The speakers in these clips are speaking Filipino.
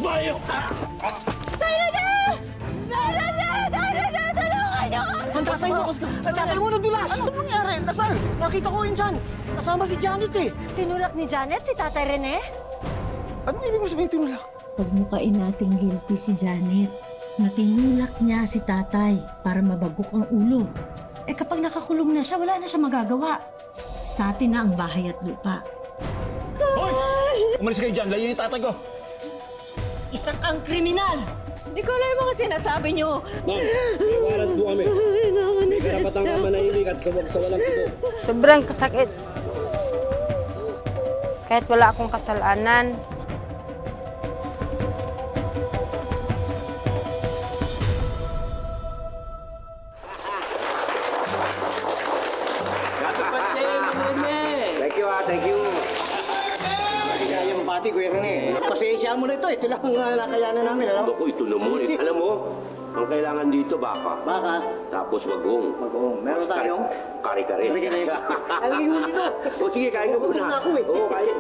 Bayo! Ang tatay mo, ang tatay mo nadulas! Ano nangyari? Nasaan? Nakita ko yun dyan. Kasama si Janet eh. Tinulak ni Janet si Tatay Rene? Anong ibig mo sabihin tinulak? Pagmukain natin guilty si Janet. Natinulak niya si tatay para mabagok ang ulo. Eh kapag nakakulong na siya, wala na siya magagawa. Sa atin na ang bahay at lupa. Hoy! Umalis kayo dyan. Layo yung tatay ko. Isang kang kriminal! Hindi ko alam yung mga sinasabi niyo. Ma'am, may warrant po kami. May karapatang ka manahimik at sumag sa walang tubo. Sobrang kasakit. Kahit wala akong kasalanan. Thank you, thank you. Kaya yung pati ko yan eh. Pasensya mo na ito. Ito lang ang nakayanan namin. Alam? Ako, ito naman. Alam mo, ang kailangan dito, baka. Baka. Tapos bagong. Mag-uong. Meron tayong? Kare-kare. Kare-kare. Ang huli dito. O sige, kain ka muna. Ako eh. Oo, kain.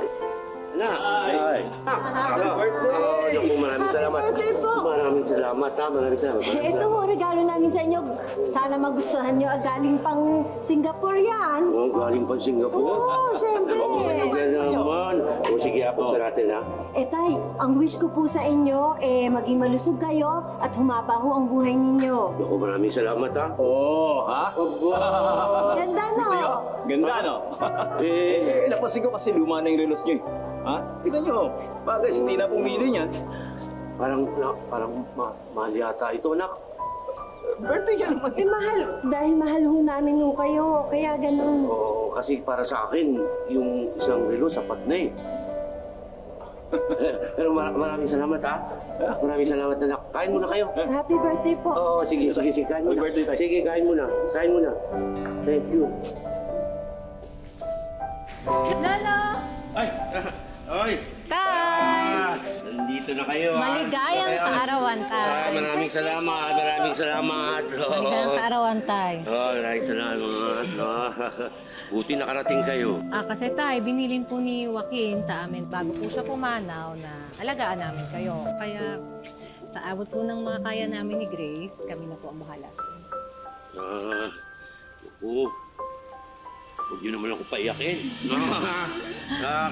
Na. Ay. Happy birthday! Naku, maraming salamat. Maraming salamat, ha. Maraming salamat. Ito ho, regalo namin sa inyo. Sana magustuhan nyo. Galing pang Singapore yan. Oh, galing pa Singapore. Oo, siyempre. Yan naman. O sige, hapon sa natin, ha. Eh tay, ang wish ko po sa inyo, maging malusog kayo at humaba ho ang buhay ninyo. Naku, maraming salamat, ha. Oo, ha? Ganda no? Ganda, no? Napansin ko kasi luma na yung relos nyo, eh. Ha? Tingnan nyo. Bagay, si Tina pumili niyan. Parang mahal yata ito, anak. Birthday niya naman. Mahal. Dahil mahal ho namin ho kayo. Kaya ganun. Oo, kasi para sa akin, yung isang relo sapat na eh. Pero maraming salamat, ha? Maraming salamat, anak. Kain muna kayo. Happy birthday po. Oo, sige, kain muna. Happy birthday, tay. Sige, kain muna. Kain muna. Thank you. Lolo! Ay! Ay! Tay! Nandito na kayo, ha? Maligayang kaarawan, Tay. Maraming salamat, maraming salamat. Maligayang kaarawan, Tay. Maraming salamat. Buti nakarating kayo. Kasi Tay, binilin po ni Joaquin sa amin bago po siya pumanaw na alagaan namin kayo. Kaya sa abot po ng mga kaya namin ni Grace, kami na po ang bahala sa inyo. Oo. Huwag yun naman ako paiyakin.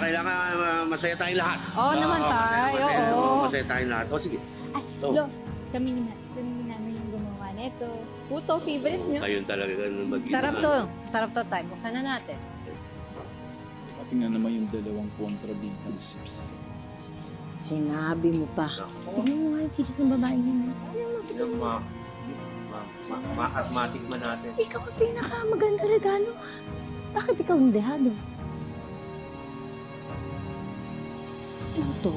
Kailangan masaya tayong lahat. Oo naman, Tay. Oo. Masaya tayong lahat. O, sige. Oh. Lo, kami namin yung gumawa nito. Puto, favorite nyo. Ayun talaga mag-iba. Sarap to. Sarap to, Tay. Buksan na natin. Tingnan naman yung dalawang kontrabindang sips. Sinabi mo pa. Tignan mo nga yung kilos ng babae niya. Yung ma-asthmatic man natin. Ikaw ang pinakamaganda regalo. Bakit ikaw hindi hado? Ito?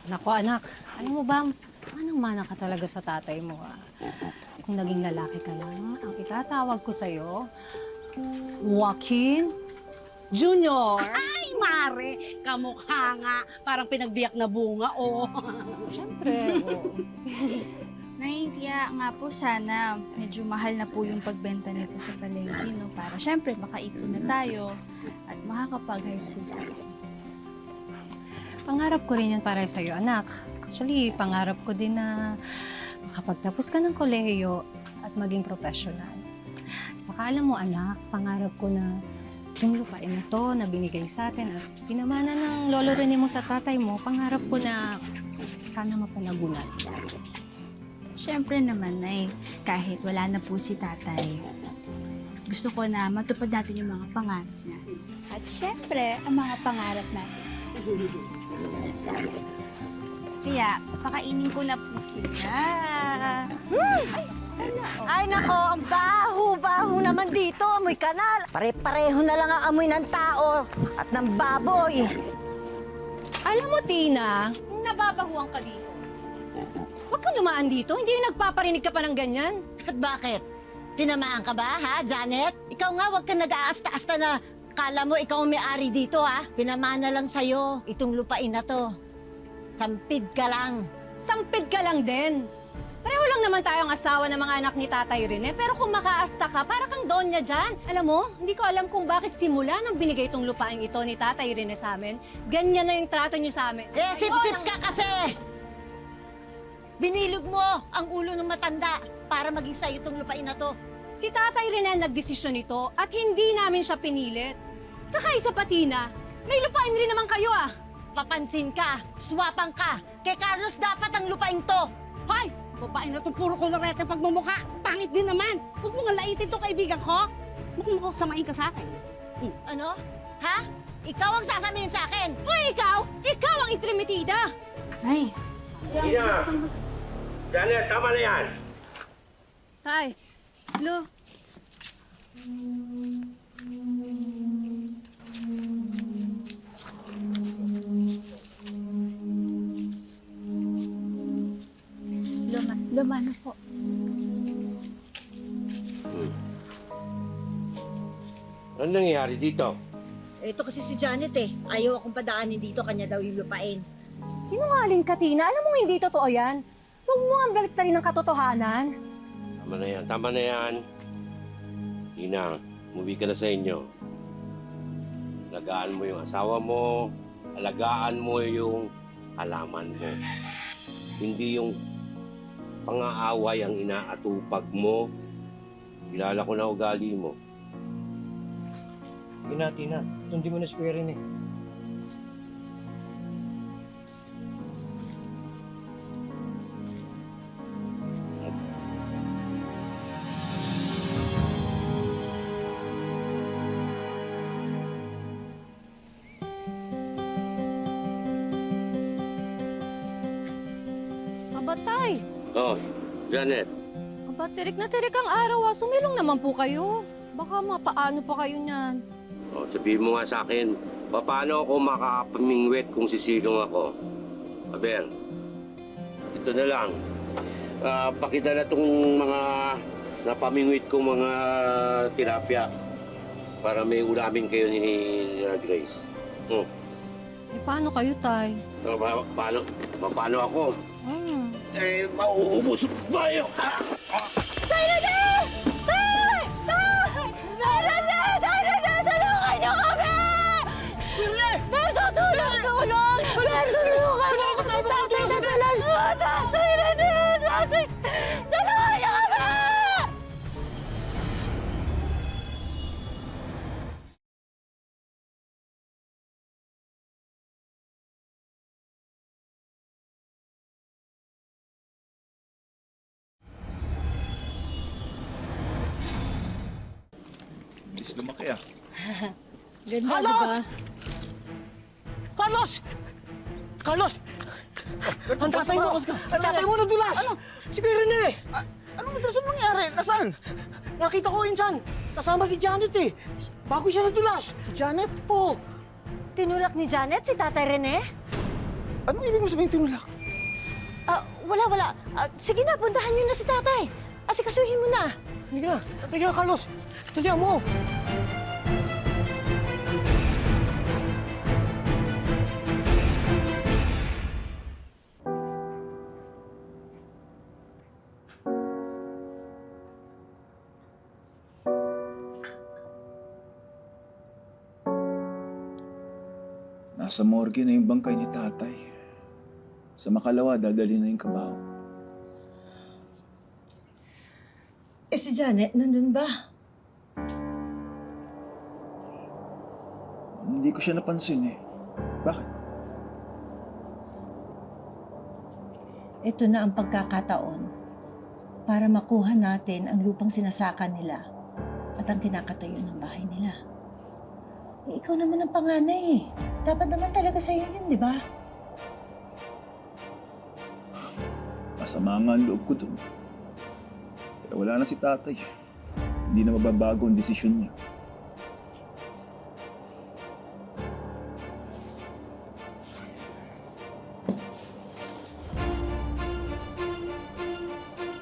Nako, anak. Alam mo ba, manang-mana ka talaga sa tatay mo, ha? Kung naging lalaki ka lang, ang itatawag ko sa'yo, Joaquin Junior. Ay, Mare! Kamukha nga. Parang pinagbiyak na bunga, oh. Siyempre, oo. Nay, kaya nga po sana medyo mahal na po yung pagbenta nito sa palengke, no? Para syempre makaipon na tayo at makakapag-high school tayo. Pangarap ko rin yan para sa'yo, anak. Actually, pangarap ko din na makapagtapos ka ng kolehiyo at maging professional. Saka alam mo, anak, pangarap ko na yung lupain na to na binigay sa atin at pinamana ng lolo Rene mo sa tatay mo, pangarap ko na sana mapanagunan. Syempre naman, Nay, kahit wala na po si tatay, gusto ko na matupad natin yung mga pangarap niya. At syempre, ang mga pangarap natin. Kaya, pakainin ko na po sila. Ay, nako, ang baho-baho naman dito. Amoy kanal. Pare-pareho na lang ang amoy ng tao at ng baboy. Alam mo, Tina, nababahuan ka dito. Huwag kang dumaan dito. Hindi nagpaparinig ka pa ng ganyan. At bakit? Tinamaan ka ba, ha, Janet? Ikaw nga, huwag kang nag-aasta-asta na kala mo ikaw ang may-ari dito, ha? Pinamana lang sa'yo itong lupain na to. Sampid ka lang. Sampid ka lang din. Pareho lang naman tayong asawa ng mga anak ni Tatay Rene, pero kung makaasta ka, para kang donya dyan. Alam mo, hindi ko alam kung bakit simula nang binigay itong lupain ito ni Tatay Rene sa amin, ganyan na yung trato niyo sa amin. Sip-sip ka kasi! Binilog mo ang ulo ng matanda para maging sa'yo itong lupain na to. Si Tatay Rene ang nagdesisyon nito at hindi namin siya pinilit. Saka isa pa, Tina, may lupain rin naman kayo ah. Papansin ka, swapang ka. Kay Carlos dapat ang lupain to. Hoy! Babae na itong puro kolorete pagmumukha. Pangit din naman. Huwag mo nga laitin to kaibigan ko. Mukhang samain ka sa akin. Ano? Ha? Ikaw ang sasabihin sa akin. Hoy, ikaw! Ikaw ang intrimitida! Tay, Ina! Janet, tama na yan! Tay, Lo, Luma na po. Ano nangyayari dito? Ito kasi si Janet eh. Ayaw akong padaanin dito, kanya daw yung lupain. sinungaling ka, Tina. Alam mo hindi totoo yan. Huwag mo ang baliktarin ng katotohanan. Tama na yan, tama na yan. Ina, umuwi ka na sa inyo. Alagaan mo yung asawa mo, alagaan mo yung halaman mo. Hindi yung pang-aaway ang inaatupag mo. Kilala ko na ugali mo. Tina, sundin mo na si Kuya Rene. Abatay! Oh, Janet. Aba, tirik na tirik ang araw ah. Sumilong naman po kayo. Baka mapaano pa kayo niyan. Oh, sabihin mo nga sa akin, paano ako makapamingwit kung sisilong ako? Aber, ito na lang. Pakita na itong mga napamingwit kong mga tilapia para may ulamin kayo ni Grace. Eh, paano kayo, Tay? Paano ako? Hmm. Eh, mauubos tayo! Tay Rene! Tay! Tay! Tay Rene! Tay Rene! Tulungan niyo kami! Berto, tulong! Berto, tulungan mo! Tatay, nadalas! Tatay Rene! Tatay! Tulungan niyo kami! Bilis lumaki ah. Ganda, di ba? Carlos! Carlos! Ang tatay mo! Ang tatay mo nadulas! Ano? Si Kuya Rene! Ano madrasan nangyari? Nasaan? Nakita ko insan. Kasama si Janet eh. Bago siya nadulas. Si Janet po. Tinulak ni Janet si Tatay Rene? Ano ibig mo sabihin tinulak? Wala. Sige na, puntahan niyo na si Tatay. Asikasuhin mo na. Halika na, Carlos. Dalihan mo. Nasa morgue na yung bangkay ni tatay. Sa Makalawa, dadali na yung kabaho. Eh si Janet, nandun ba? Hindi ko siya napansin eh. Bakit? Ito na ang pagkakataon para makuha natin ang lupang sinasaka nila at ang kinakatayo ng bahay nila. Eh, ikaw naman ang panganay eh. Dapat naman talaga sa'yo yun, di ba? Masama nga ang loob ko dun. Pero wala na si tatay. Hindi na mababago ang desisyon niya.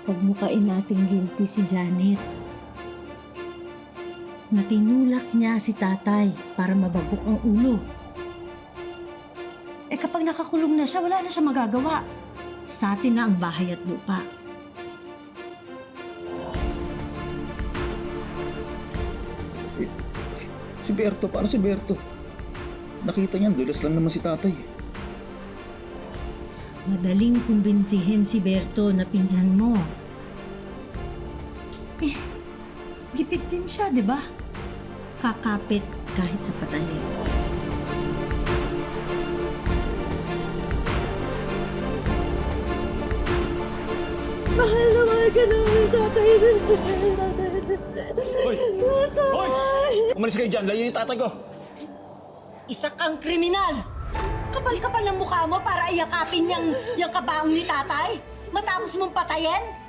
Pagmukain natin guilty si Janet. Natinulak niya si tatay para mabagok ang ulo. Eh kapag nakakulong na siya, wala na siya magagawa. Sa atin na ang bahay at lupa. Si Berto, paano si Berto? Nakita niyan, dulas lang naman si tatay. Madaling kumbinsihin si Berto na pinsan mo. Gipit din siya, di ba? Kakapit kahit sa patali. Mahal na mahal ka namin, tatay. Hoy! Hoy! Umalis kayo dyan, layo yung tatay ko. Isa kang kriminal! Kapal-kapal ng mukha mo para iyakapin yung kabaong ni tatay? Matapos mong patayin?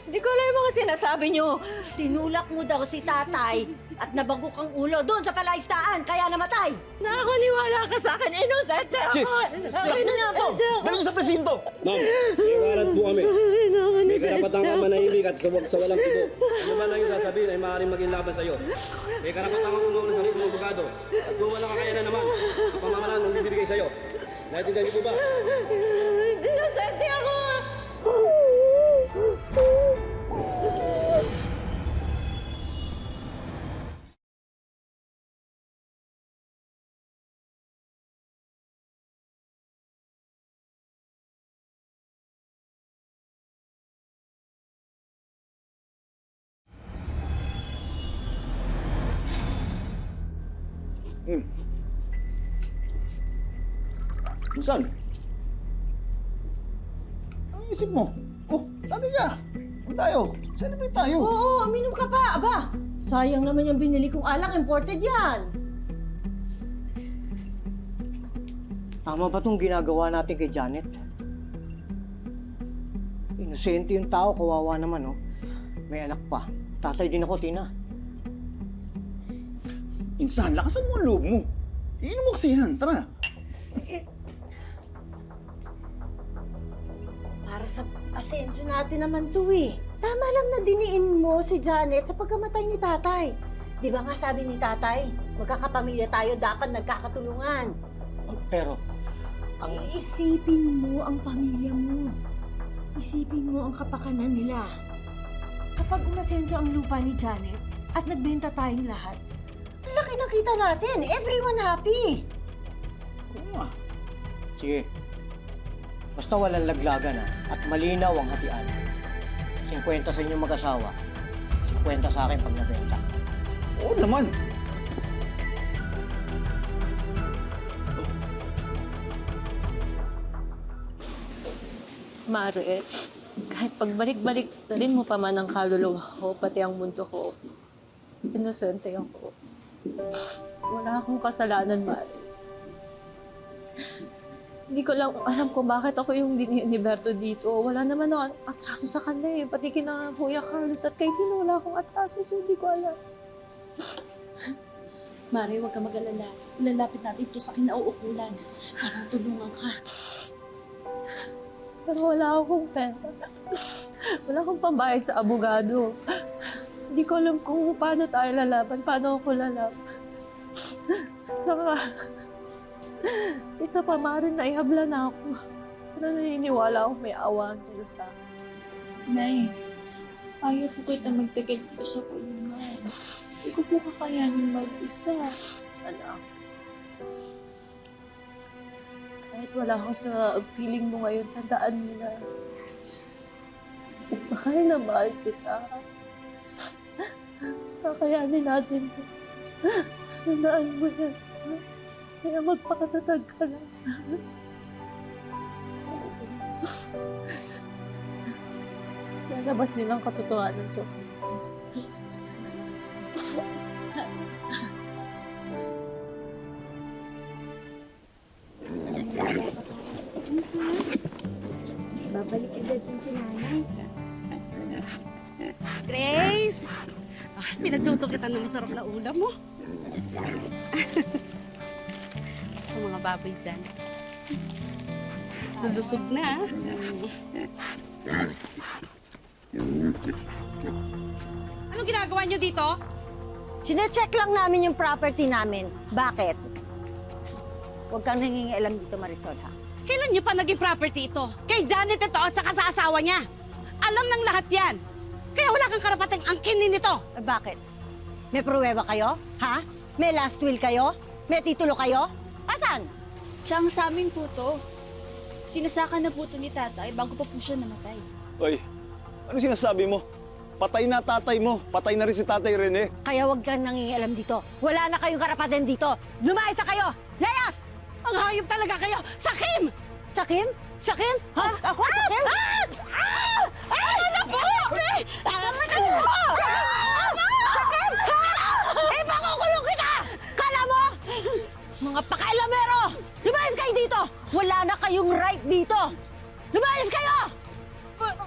Hindi ko alam yung mga sinasabi niyo. Tinulak mo daw si tatay at nabagok ang ulo doon sa palaistaan, kaya namatay. Nakakaniwala ka sa akin, inosente ako! Dali ko sa presinto! Ma'am, may warrant po kami. May karapatan ka manahimik at sa walang tubo. Ano man lang yung sasabihin ay maaaring maging laban sa'yo. May karapatan ka kung sa sarili mong abogado. At kung wala kakayanan naman, ang pamahalaan mong bibigay sa'yo. Naintindihan niyo po ba? Inosente ako! Minsan? Ano isip mo? Oh, tatay ka. Ano tayo? Celebrate tayo. Oo, uminom ka pa, aba! Sayang naman yung binili kong alak, imported yan! Tama ba itong ginagawa natin kay Janet? Inosente yung tao, kawawa naman, oh. May anak pa. Tatay din ako, Tina. Insan, lakasan mo ang loob mo. Iinom mo kasi yan. Tara. Para sa asenso natin naman to eh. Tama lang na diniin mo si Janet sa pagkamatay ni tatay. Di ba nga sabi ni tatay, magkakapamilya tayo, dapat nagkakatulungan. Pero, Isipin mo ang pamilya mo. Isipin mo ang kapakanan nila. Kapag umasenso ang lupa ni Janet at nagbenta tayong lahat, ang laki ng kita natin. Everyone happy. Oo nga. sige. Basta walang laglagan, at malinaw ang hatian. 50 sa inyong mag-asawa, 50 sa akin pag nabenta. Oo naman. Mare, kahit pagbalik-balik na rin mo pa man ang kaluluwa ko, pati ang mundo ko, inosente ako. Wala akong kasalanan, Mare. Hindi ko lang alam kung bakit ako yung diniin ni Berto dito. Wala naman ako atraso sa kanya eh. Pati kina Kuya Carlos at kay Tino, wala akong atraso, so hindi ko alam. Mare, huwag ka mag-alala. Ilalapit natin ito sa kinauukulan para tulungan ka. Pero wala akong pera. Wala akong pambayad sa abogado. Hindi ko alam kung paano tayo lalaban, paano ako lalaban. Saka, isa pa maaaring naihabla na ako. Pero naniniwala akong may awa ang Diyos sa akin. Nay, ayaw po kita magtagal dito sa kulungan. Hindi ko po kakayanin mag-isa. Anak, kahit wala ako sa feeling mo ngayon, tandaan mo na mahal na mahal kita. Kakayanin natin to. Tandaan mo yan. Kaya magpakatatag ka lang. Lalabas din ang katotohanan sa sana. Babalik agad din si nanay. Grace! Pinagluto kita ng masarap na ulam mo. Sa mga baboy dyan. Lulusog na. Anong ginagawa niyo dito? Sine-check lang namin yung property namin. Bakit? Huwag kang nangingialam dito, Marisol, ha? Kailan niyo pa naging property ito? Kay Janet ito at saka sa asawa niya. Alam ng lahat yan. Kaya wala kang karapatang angkinin nito. Bakit? May pruweba kayo? Ha? May last will kayo? May titulo kayo? Asan? Siyang sa amin po to. Sinasaka na po to ni tatay bago pa po siya namatay. Oy, ano sinasabi mo? Patay na tatay mo. Patay na rin si tatay Rene. Kaya huwag kang nangingialam dito. Wala na kayong karapatan dito. Lumayas na kayo! Layas! Ang hayop talaga kayo! Sakim! Sakim? Sakim? Ha? Ako? Sakim? Ano na po? Tama na po! Sakim? Eh, makukulong kita! Kala mo? Mga pakailamero! Lumayas kayo dito! Wala na kayong right dito! Lumayas kayo!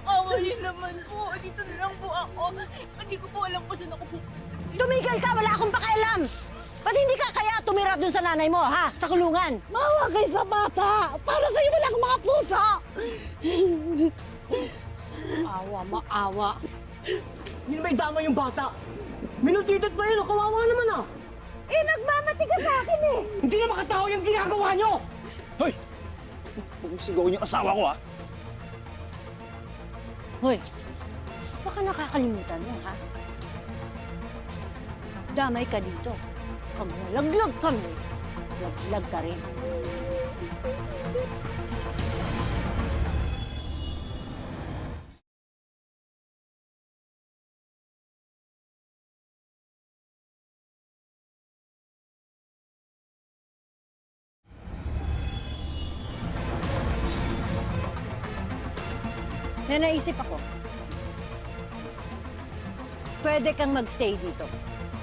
Awa yun naman po. Dito na lang po ako. Hindi ko po alam kung saan ako pupunta. Tumigil ka! Wala akong pakialam! Ba't hindi ka kaya tumira dun sa nanay mo, ha? Sa kulungan? Mawa kayo sa bata! Para kayo walang mga puso! Awa, maawa. Hindi may dama yung bata. Minutitit pa yun, kawawa naman ah. Eh, nagmamati ka sa akin eh! Hindi na makatao yung ginagawa nyo! Hoy! Huwag mong sigawin yung asawa ko, ha? Hoy, baka nakakalimutan mo, ha? Damay ka dito. Pag nalaglag kami, laglag ka rin. May naisip ako. Pwede kang magstay dito.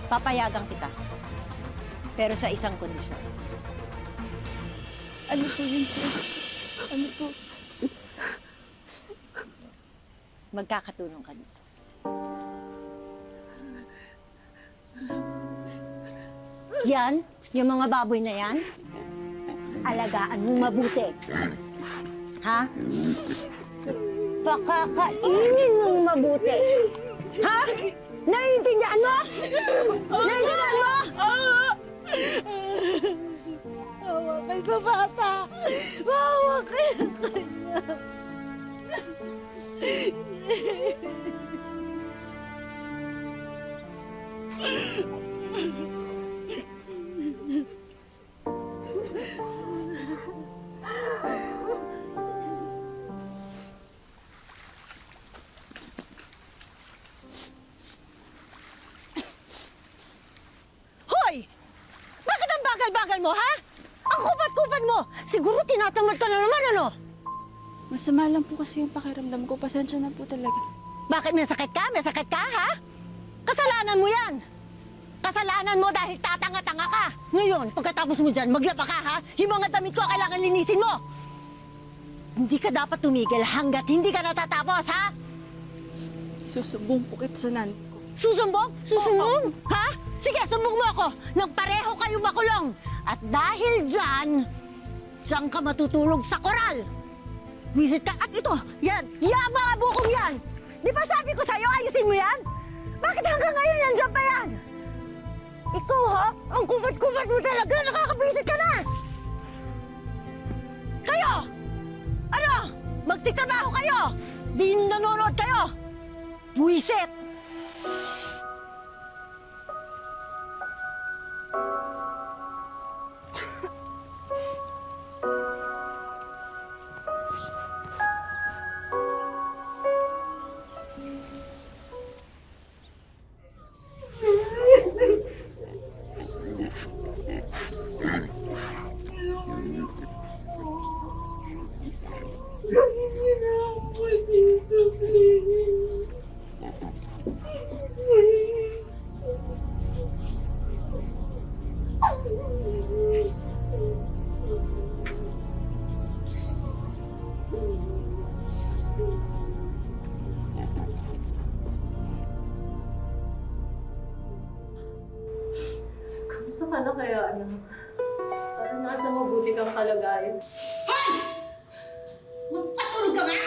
Papayagan kita. Pero sa isang kondisyon. Ano po yun po? Ano po? Magkakatulong ka dito. Yan, yung mga baboy na yan, alagaan mo mabuti. Ha? Pakakainin mong mabuti. Ha? Naiintindihan mo? Naiintindihan mo? Mawa kayo sa bata! Mawa kayo sa kanya! Hoy! Bakit ang bagal-bagal mo, ha? Ang kupad-kupad mo! Siguro tinatamad ka na naman, ano? Masama lang po kasi yung pakiramdam ko. Pasensya na po talaga. Bakit may sakit ka? May sakit ka, ha? Kasalanan mo yan! Kasalanan mo dahil tatanga-tanga ka! Ngayon, pagkatapos mo dyan, maglaba ka, ha? Yung mga damit ko, kailangan linisin mo! Hindi ka dapat tumigil hanggat hindi ka natatapos, ha? Susubong po kita sa nanay ko. Susumbong? Susumbong? Ha? Sige, sumbong mo ako nang pareho kayo makulong. At dahil dyan, diyan ka matutulog sa koral. Visit ka. At ito, yan mga bukong yan. Di ba sabi ko sa'yo, ayusin mo yan? Bakit hanggang ngayon nandiyan pa yan? Ikaw ha? Ang kubad-kubad mo talaga. Nakakabisit ka na. Kayo! Ano? Magtitrabaho kayo. Di nanonood kayo. Buisit! Kamusta ka na kaya, anak? Kasi nasa mabuti kang kalagayan. Magpatulog ka nga!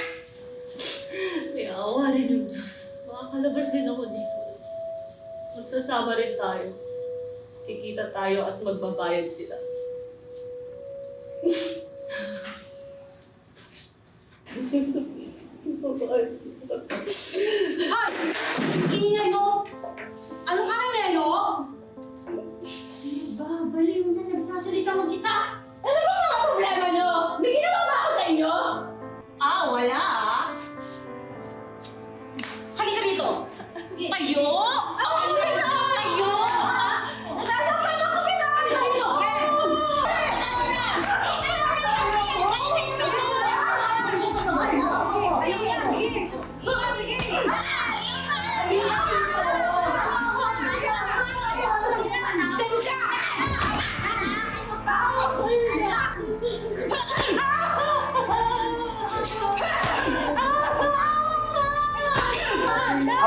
May awa rin yung Diyos. Makakalabas din ako dito. Magsasama rin tayo. Kikita tayo at magbabayad sila. Magbabayad sila. Ay! Iingay mo! Ano ka rin, no?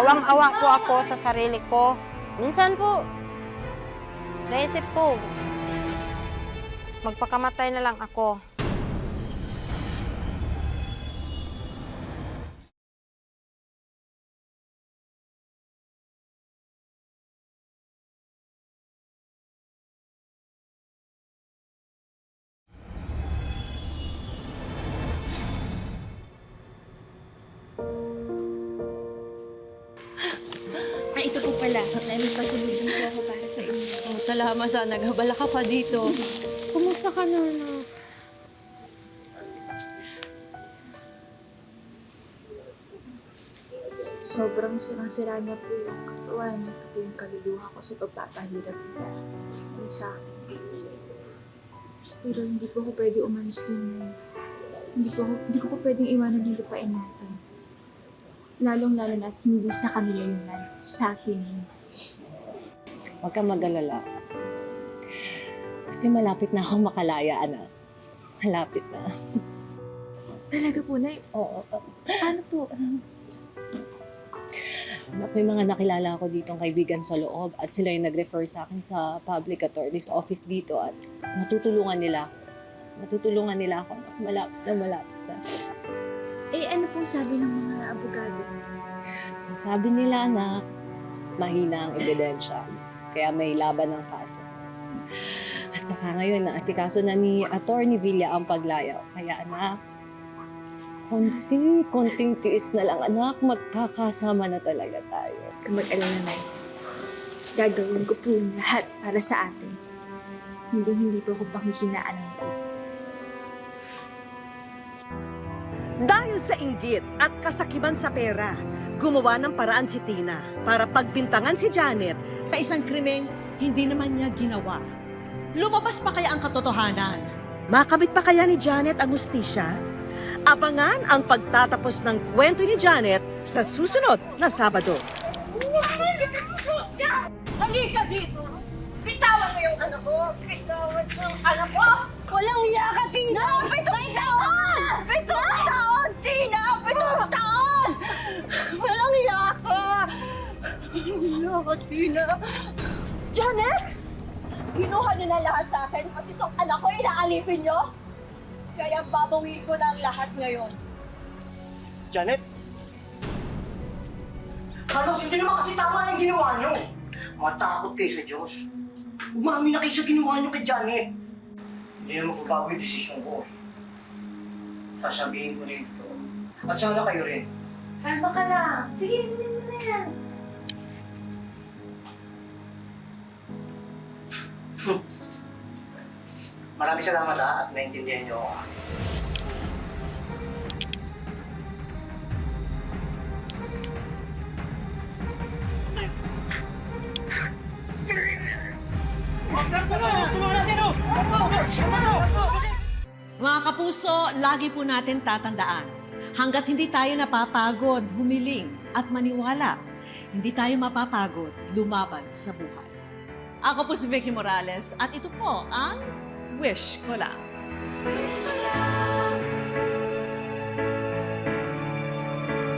Awang-awa po ako sa sarili ko. Minsan po, naisip ko, magpakamatay na lang ako. Ay, ito po pala. May pasulubong po ako para sa inyo. Oh, salamat sa nagabala ka pa dito. Kumusta ka na, anak? Sobrang sirang-sira niya po yung katawan at po yung kaluluha ko sa pagpapahirap niya. Hindi sa akin. Pero hindi po ako pwede umalis din yun. Hindi ko po pwedeng iwanan yung lupain natin. Lalong-lalo na at hindi sa kanila yun na sa atin yun. Huwag kang mag-alala. Kasi malapit na akong makalaya, anak. Malapit na. Talaga po, Nay? Oo. Paano po? May mga nakilala ako ditong kaibigan sa loob at sila yung nag-refer sa akin sa public attorney's office dito at matutulungan nila ako. Matutulungan nila ako. Malapit na. Eh, ano pong sabi ng mga abogado? Sabi nila, anak, mahina ang ebidensya. Kaya may laban ng kaso. At saka ngayon, naasikaso na ni Attorney Villa ang paglayaw. Kaya anak, konting tiis na lang, anak. Magkakasama na talaga tayo. Kung mag-alala na, gagawin ko po yung lahat para sa atin. Hindi po ako panghihinaan ko. Dahil sa inggit at kasakiman sa pera, gumawa ng paraan si Tina para pagbintangan si Janet sa isang krimeng hindi naman niya ginawa. Lumabas pa kaya ang katotohanan? Makamit pa kaya ni Janet ang hustisya? Abangan ang pagtatapos ng kwento ni Janet sa susunod na Sabado. Halika dito! Bitawan mo yung anak ko! Bitawan mo yung anak ko! Walang iya ka, Tina! Pitong taon! Pitong taon, Tina! Pitong taon! Walang iya ka! Walang iya ka, Tina! Janet! Kinuha niyo na lahat sa akin, pati itong anak ko, inaalipin niyo? Kaya babawiin ko na ang lahat ngayon. Janet? Carlos, hindi naman kasi tama yung ginawa niyo. Matakot kayo sa Diyos. Umamin na kayo sa ginawa niyo kay Janet. Hindi na magbabago yung desisyon ko. Sasabihin ko rin ito. At sana kayo rin. Kalma ka lang. Sige, inumin mo na yan. Maraming salamat at naintindihan niyo ako. Mga kapuso, lagi po natin tatandaan, hanggat hindi tayo napapagod, humiling at maniwala, hindi tayo mapapagod lumaban sa buhay. Ako po si Vicky Morales at ito po ang Wish Ko Lang. Wish ko lang.